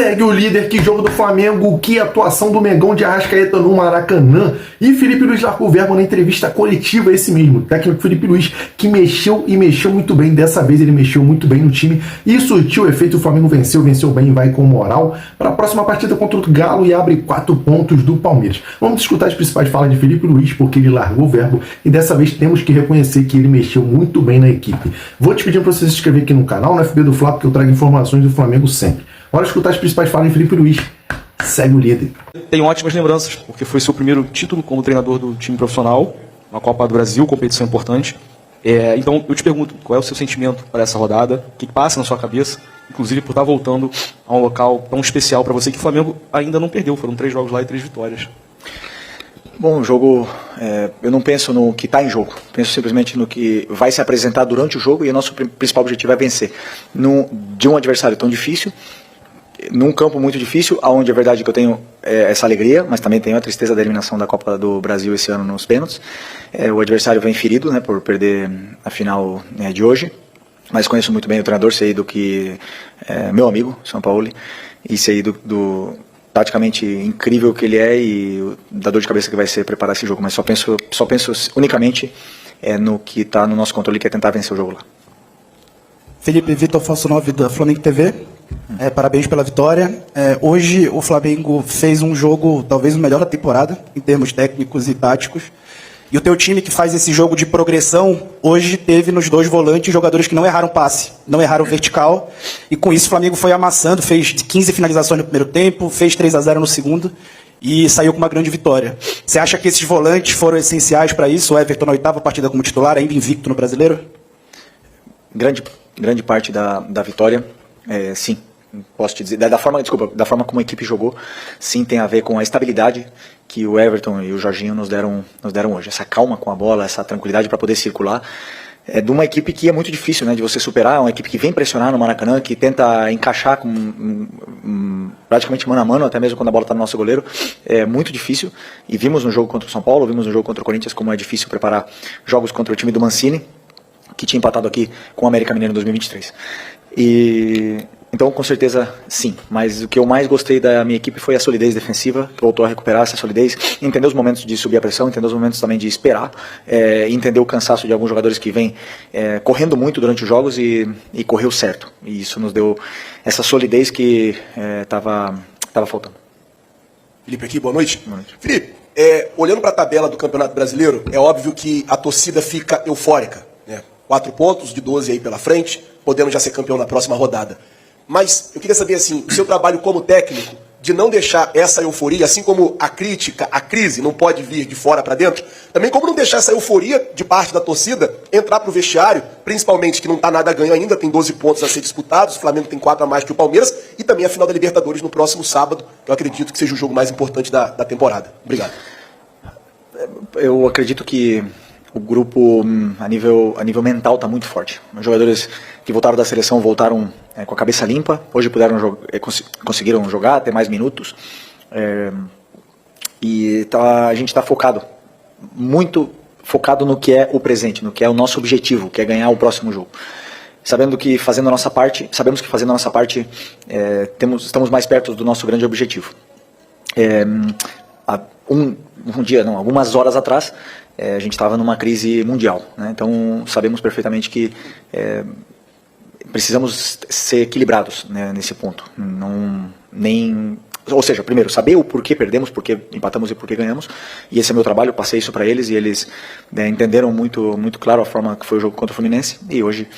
Segue o líder, que jogo do Flamengo, que atuação do Mengão de Arrascaeta no Maracanã. E Felipe Luiz largou o verbo na entrevista coletiva, esse mesmo, o técnico Felipe Luiz, que mexeu e mexeu muito bem. Dessa vez ele mexeu muito bem no time e surtiu efeito. O Flamengo venceu bem e vai com moral para a próxima partida contra o Galo e abre 4 pontos do Palmeiras. Vamos escutar as principais falas de Felipe Luiz, porque ele largou o verbo e dessa vez temos que reconhecer que ele mexeu muito bem na equipe. Vou te pedir para você se inscrever aqui no canal, no FB do Fla, porque eu trago informações do Flamengo sempre. Bora escutar as principais falas de Felipe Luiz. Segue o líder. Tenho ótimas lembranças, porque foi seu primeiro título como treinador do time profissional, uma Copa do Brasil, competição importante. Então, eu te pergunto, qual é o seu sentimento para essa rodada? O que passa na sua cabeça? Inclusive por estar voltando a um local tão especial para você, que o Flamengo ainda não perdeu. Foram 3 jogos lá e 3 vitórias. Bom, o jogo, eu não penso no que está em jogo, penso simplesmente no que vai se apresentar durante o jogo, e o nosso principal objetivo é vencer. De um adversário tão difícil, num campo muito difícil, onde é verdade que eu tenho essa alegria, mas também tenho a tristeza da eliminação da Copa do Brasil esse ano nos pênaltis. O adversário vem ferido, né, por perder a final de hoje, mas conheço muito bem o treinador, sei do que meu amigo, São Paulo, e sei do praticamente incrível que ele é e da dor de cabeça que vai ser preparar esse jogo, mas só penso unicamente no que está no nosso controle, que é tentar vencer o jogo lá. Felipe, Vitor Falso 9 da Flamengo TV. Parabéns pela vitória. Hoje o Flamengo fez um jogo talvez o melhor da temporada, em termos técnicos e táticos. E o teu time, que faz esse jogo de progressão, hoje teve nos 2 volantes jogadores que não erraram passe, não erraram vertical. E com isso o Flamengo foi amassando, fez 15 finalizações no primeiro tempo, fez 3-0 no segundo e saiu com uma grande vitória. Você acha que esses volantes foram essenciais para isso? O Everton na 8ª partida como titular, ainda invicto no Brasileiro? Grande parte da vitória, sim, posso te dizer, da forma como a equipe jogou, sim, tem a ver com a estabilidade que o Everton e o Jorginho nos deram hoje, essa calma com a bola, essa tranquilidade para poder circular, de uma equipe que é muito difícil, né, de você superar, uma equipe que vem pressionar no Maracanã, que tenta encaixar praticamente mano a mano, até mesmo quando a bola está no nosso goleiro, é muito difícil, e vimos no jogo contra o São Paulo, vimos no jogo contra o Corinthians como é difícil preparar jogos contra o time do Mancini, que tinha empatado aqui com o América Mineiro em 2023. Então, com certeza, sim. Mas o que eu mais gostei da minha equipe foi a solidez defensiva, que voltou a recuperar essa solidez, entender os momentos de subir a pressão, entender os momentos também de esperar, entender o cansaço de alguns jogadores que vêm correndo muito durante os jogos e correu certo. E isso nos deu essa solidez que estava faltando. Felipe aqui, boa noite. Boa noite. Felipe, olhando para a tabela do Campeonato Brasileiro, é óbvio que a torcida fica eufórica, né? 4 pontos de 12 aí pela frente, podendo já ser campeão na próxima rodada. Mas eu queria saber, assim, o seu trabalho como técnico, de não deixar essa euforia, assim como a crítica, a crise não pode vir de fora para dentro, também como não deixar essa euforia de parte da torcida entrar para o vestiário, principalmente que não está nada a ganho ainda, tem 12 pontos a ser disputados, o Flamengo tem 4 a mais que o Palmeiras, e também a final da Libertadores no próximo sábado, que eu acredito que seja o jogo mais importante da temporada. Obrigado. Eu acredito que o grupo, a nível mental, está muito forte. Os jogadores que voltaram da seleção voltaram com a cabeça limpa. Hoje conseguiram jogar, ter mais minutos. A gente está muito focado no que é o presente, no que é o nosso objetivo, que é ganhar o próximo jogo. Sabemos que fazendo a nossa parte, estamos mais perto do nosso grande objetivo. Algumas horas atrás, a gente estava numa crise mundial, né? Então sabemos perfeitamente que precisamos ser equilibrados, né, nesse ponto. Ou seja, primeiro, saber o porquê perdemos, porquê empatamos e porquê ganhamos, e esse é meu trabalho, eu passei isso para eles, e eles entenderam muito, muito claro a forma que foi o jogo contra o Fluminense, e hoje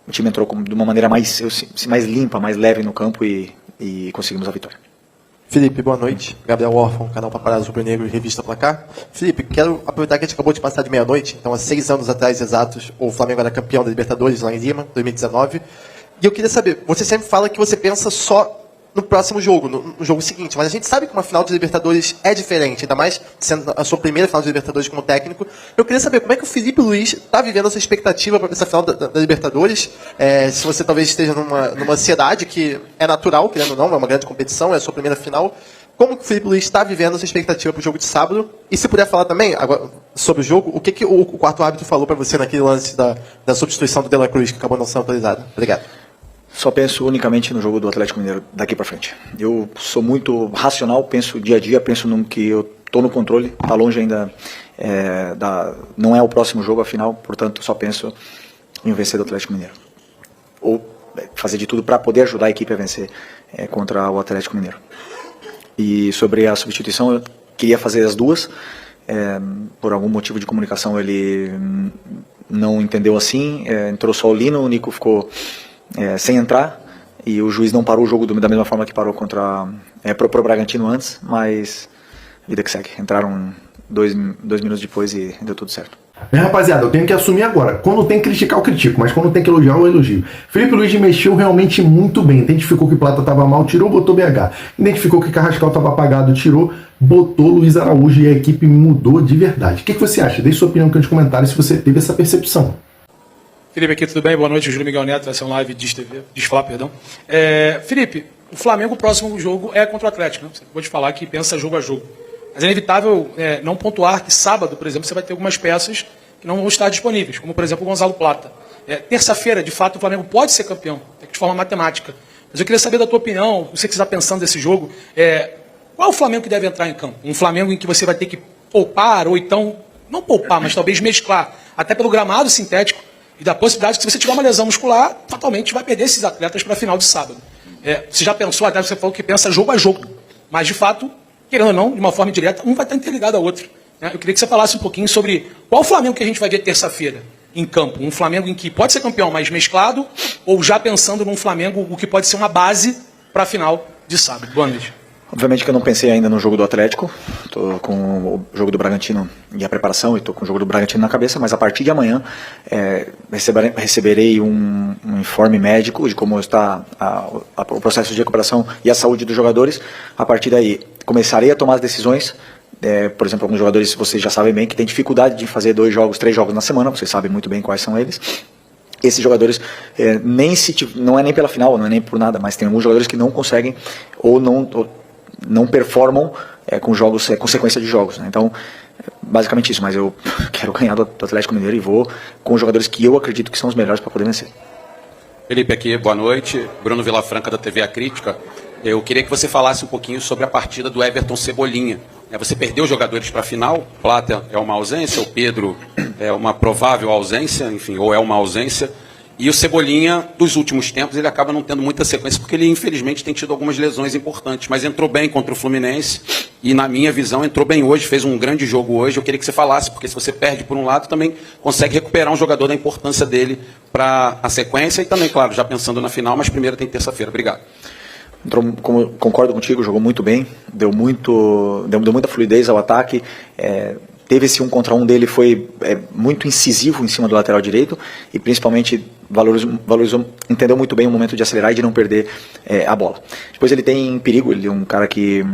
o time entrou de uma maneira mais limpa, mais leve no campo, e conseguimos a vitória. Felipe, boa noite. Gabriel Orfan, canal Paparazzo Rubro Negro e Revista Placar. Felipe, quero aproveitar que a gente acabou de passar de meia-noite, então há 6 anos atrás exatos, o Flamengo era campeão da Libertadores lá em Lima, 2019. E eu queria saber, você sempre fala que você pensa só no próximo jogo, no jogo seguinte, mas a gente sabe que uma final de Libertadores é diferente, ainda mais sendo a sua primeira final de Libertadores como técnico. Eu queria saber como é que o Felipe Luiz está vivendo essa expectativa para essa final da Libertadores, se você talvez esteja numa ansiedade que é natural, querendo ou não, é uma grande competição, é a sua primeira final. Como que o Felipe Luiz está vivendo essa expectativa para o jogo de sábado? E se puder falar também agora, sobre o jogo, o que o quarto árbitro falou para você naquele lance da substituição do De La Cruz, que acabou não sendo autorizado? Obrigado. Só penso unicamente no jogo do Atlético Mineiro daqui para frente. Eu sou muito racional, penso dia a dia, penso no que eu estou no controle, está longe ainda, não é o próximo jogo, afinal, portanto, só penso em vencer do Atlético Mineiro. Ou fazer de tudo para poder ajudar a equipe a vencer contra o Atlético Mineiro. E sobre a substituição, eu queria fazer as duas. Por algum motivo de comunicação ele não entendeu assim, entrou só o Lino, o Nico ficou sem entrar e o juiz não parou o jogo da mesma forma que parou contra pro Bragantino antes, mas vida que segue. Entraram dois minutos depois e deu tudo certo. Rapaziada, eu tenho que assumir agora. Quando tem que criticar, eu critico, mas quando tem que elogiar, eu elogio. Felipe Luiz mexeu realmente muito bem. Identificou que Plata estava mal, tirou, botou BH. Identificou que Carrascal estava apagado, tirou, botou Luiz Araújo e a equipe mudou de verdade. O que você acha? Deixe sua opinião aqui nos comentários se você teve essa percepção. Felipe aqui, tudo bem? Boa noite, Júlio Miguel Neto, vai ser um live Desfalar, perdão. Felipe, o Flamengo, o próximo jogo é contra o Atlético, né? Você acabou de falar que pensa jogo a jogo. Mas é inevitável não pontuar que sábado, por exemplo, você vai ter algumas peças que não vão estar disponíveis, como, por exemplo, o Gonzalo Plata. Terça-feira, de fato, o Flamengo pode ser campeão, de forma matemática. Mas eu queria saber da tua opinião, você que está pensando desse jogo, qual é o Flamengo que deve entrar em campo? Um Flamengo em que você vai ter que poupar, ou então, não poupar, mas talvez mesclar, até pelo gramado sintético, e da possibilidade que se você tiver uma lesão muscular, fatalmente vai perder esses atletas para a final de sábado. Você já pensou, até você falou que pensa jogo a jogo, mas de fato, querendo ou não, de uma forma indireta, um vai estar interligado ao outro. Eu queria que você falasse um pouquinho sobre qual o Flamengo que a gente vai ver terça-feira em campo. Um Flamengo em que pode ser campeão, mas mesclado, ou já pensando num Flamengo o que pode ser uma base para a final de sábado. Boa noite. Obviamente que eu não pensei ainda no jogo do Atlético, estou com o jogo do Bragantino e a preparação, e estou com o jogo do Bragantino na cabeça, mas a partir de amanhã receberei um informe médico de como está o processo de recuperação e a saúde dos jogadores. A partir daí, começarei a tomar as decisões. Por exemplo, alguns jogadores, vocês já sabem bem, que têm dificuldade de fazer 2 jogos, 3 jogos na semana, vocês sabem muito bem quais são eles. Esses jogadores, não é nem pela final, não é nem por nada, mas tem alguns jogadores que não conseguem ou não performam com jogos, com sequência de jogos, né? Então, basicamente isso, mas eu quero ganhar do Atlético Mineiro e vou com os jogadores que eu acredito que são os melhores para poder vencer. Felipe aqui, boa noite. Bruno Vilafranca da TV A Crítica. Eu queria que você falasse um pouquinho sobre a partida do Everton Cebolinha. Você perdeu jogadores para a final, Plata é uma ausência, o Pedro é uma provável ausência, enfim, ou é uma ausência. E o Cebolinha, dos últimos tempos, ele acaba não tendo muita sequência, porque ele, infelizmente, tem tido algumas lesões importantes. Mas entrou bem contra o Fluminense e, na minha visão, entrou bem hoje, fez um grande jogo hoje. Eu queria que você falasse, porque se você perde por um lado, também consegue recuperar um jogador da importância dele para a sequência. E também, claro, já pensando na final, mas primeiro tem terça-feira. Obrigado. Concordo contigo, jogou muito bem, deu muita fluidez ao ataque. Teve esse 1 contra 1 dele, foi muito incisivo em cima do lateral direito e principalmente valorizou, entendeu muito bem o momento de acelerar e de não perder a bola. Depois ele tem perigo, ele é um cara que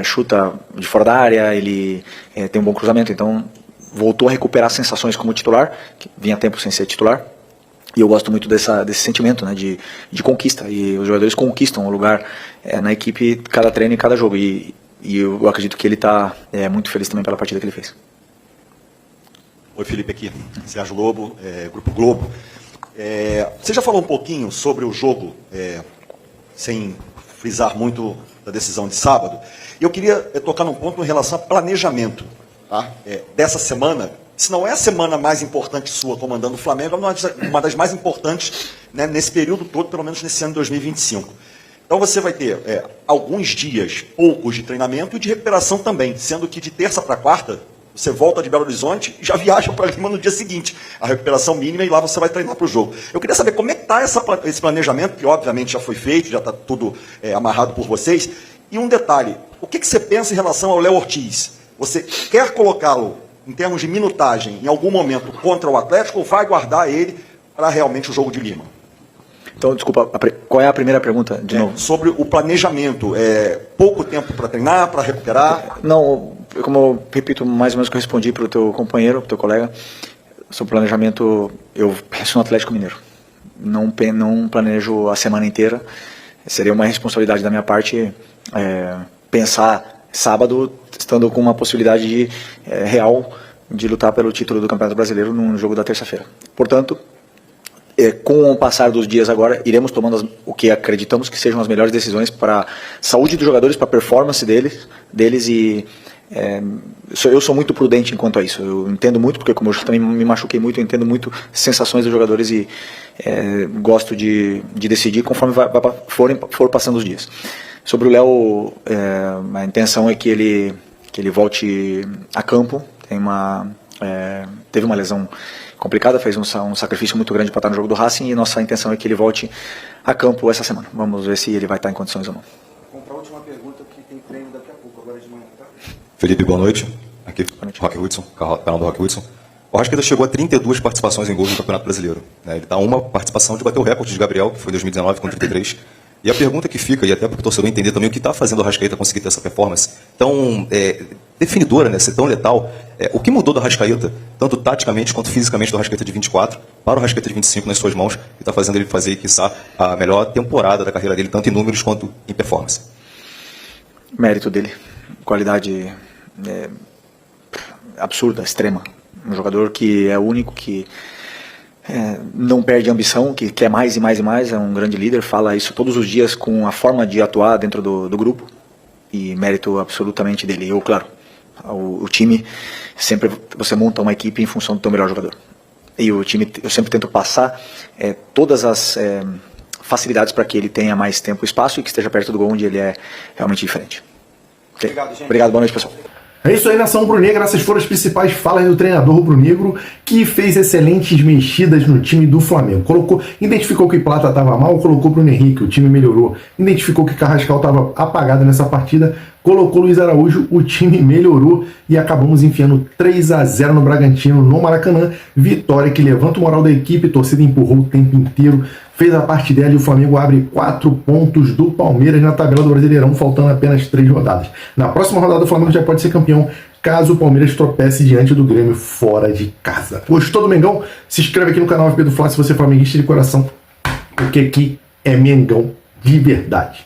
chuta de fora da área, ele tem um bom cruzamento, então voltou a recuperar sensações como titular, que vinha tempo sem ser titular. E eu gosto muito desse sentimento, né, de conquista, e os jogadores conquistam o lugar na equipe, cada treino e cada jogo, e eu acredito que ele está muito feliz também pela partida que ele fez. Oi, Felipe aqui, Sérgio Lobo, Grupo Globo. Você já falou um pouquinho sobre o jogo, sem frisar muito da decisão de sábado, e eu queria tocar num ponto em relação a planejamento, tá? Dessa semana. Se não é a semana mais importante sua comandando o Flamengo, é uma das mais importantes, né, nesse período todo, pelo menos nesse ano de 2025. Então você vai ter alguns dias, poucos de treinamento e de recuperação também, sendo que de terça para quarta, você volta de Belo Horizonte e já viaja para Lima no dia seguinte. A recuperação mínima e lá você vai treinar para o jogo. Eu queria saber como é que está esse planejamento, que obviamente já foi feito, já está tudo amarrado por vocês. E um detalhe, o que você pensa em relação ao Léo Ortiz? Você quer colocá-lo em termos de minutagem, em algum momento contra o Atlético, ou vai guardar ele para realmente o jogo de Lima? Então, desculpa, qual é a primeira pergunta, de novo? Sobre o planejamento, pouco tempo para treinar, para recuperar? Não, como eu repito mais ou menos o que eu respondi para o teu companheiro, para o teu colega, sobre o planejamento, eu penso no Atlético Mineiro. Não planejo a semana inteira, seria uma responsabilidade da minha parte pensar sábado, estando com uma possibilidade real de lutar pelo título do Campeonato Brasileiro num jogo da terça-feira. Portanto, com o passar dos dias agora, iremos tomando o que acreditamos que sejam as melhores decisões para a saúde dos jogadores, para a performance deles e eu sou muito prudente enquanto a isso. Eu entendo muito, porque como eu também me machuquei muito, eu entendo muito sensações dos jogadores e gosto de decidir conforme for passando os dias. Sobre o Léo, a intenção é que ele volte a campo. Teve uma lesão complicada, fez um sacrifício muito grande para estar no jogo do Racing e nossa intenção é que ele volte a campo essa semana. Vamos ver se ele vai estar em condições ou não. Para a última pergunta, que tem treino daqui a pouco, agora de manhã, tá? Felipe, boa noite. Aqui, Rock Hudson, canal do Rock Hudson. O Arrascaeta chegou a 32 participações em gols no Campeonato Brasileiro. Ele está a uma participação de bater o recorde de Gabriel, que foi em 2019 com 33. E a pergunta que fica, e até para o torcedor entender também o que está fazendo o Arrascaeta conseguir ter essa performance tão definidora, né, ser tão letal, o que mudou do Arrascaeta, tanto taticamente quanto fisicamente, do Arrascaeta de 24 para o Arrascaeta de 25 nas suas mãos, que está fazendo ele fazer, quiçá, a melhor temporada da carreira dele, tanto em números quanto em performance? Mérito dele, qualidade absurda, extrema. Um jogador que é único, que não perde ambição, que quer mais e mais e mais, é um grande líder, fala isso todos os dias com a forma de atuar dentro do grupo, e mérito absolutamente dele. Eu, claro, o time, sempre você monta uma equipe em função do teu melhor jogador. E o time, eu sempre tento passar todas as facilidades para que ele tenha mais tempo e espaço e que esteja perto do gol, onde ele é realmente diferente. Obrigado, gente. Obrigado, boa noite, pessoal. É isso aí, nação rubro-negra. Essas foram as principais falas do treinador rubro-negro, que fez excelentes mexidas no time do Flamengo. Identificou que Plata estava mal, colocou Bruno Henrique, o time melhorou. Identificou que Carrascal estava apagado nessa partida, colocou Luiz Araújo, o time melhorou e acabamos enfiando 3-0 no Bragantino, no Maracanã. Vitória que levanta o moral da equipe, a torcida empurrou o tempo inteiro, fez a parte dela e o Flamengo abre 4 pontos do Palmeiras na tabela do Brasileirão, faltando apenas 3 rodadas. Na próxima rodada o Flamengo já pode ser campeão, caso o Palmeiras tropece diante do Grêmio fora de casa. Gostou do Mengão? Se inscreve aqui no canal FP do Fla se você é flamenguista de coração, porque aqui é Mengão de verdade.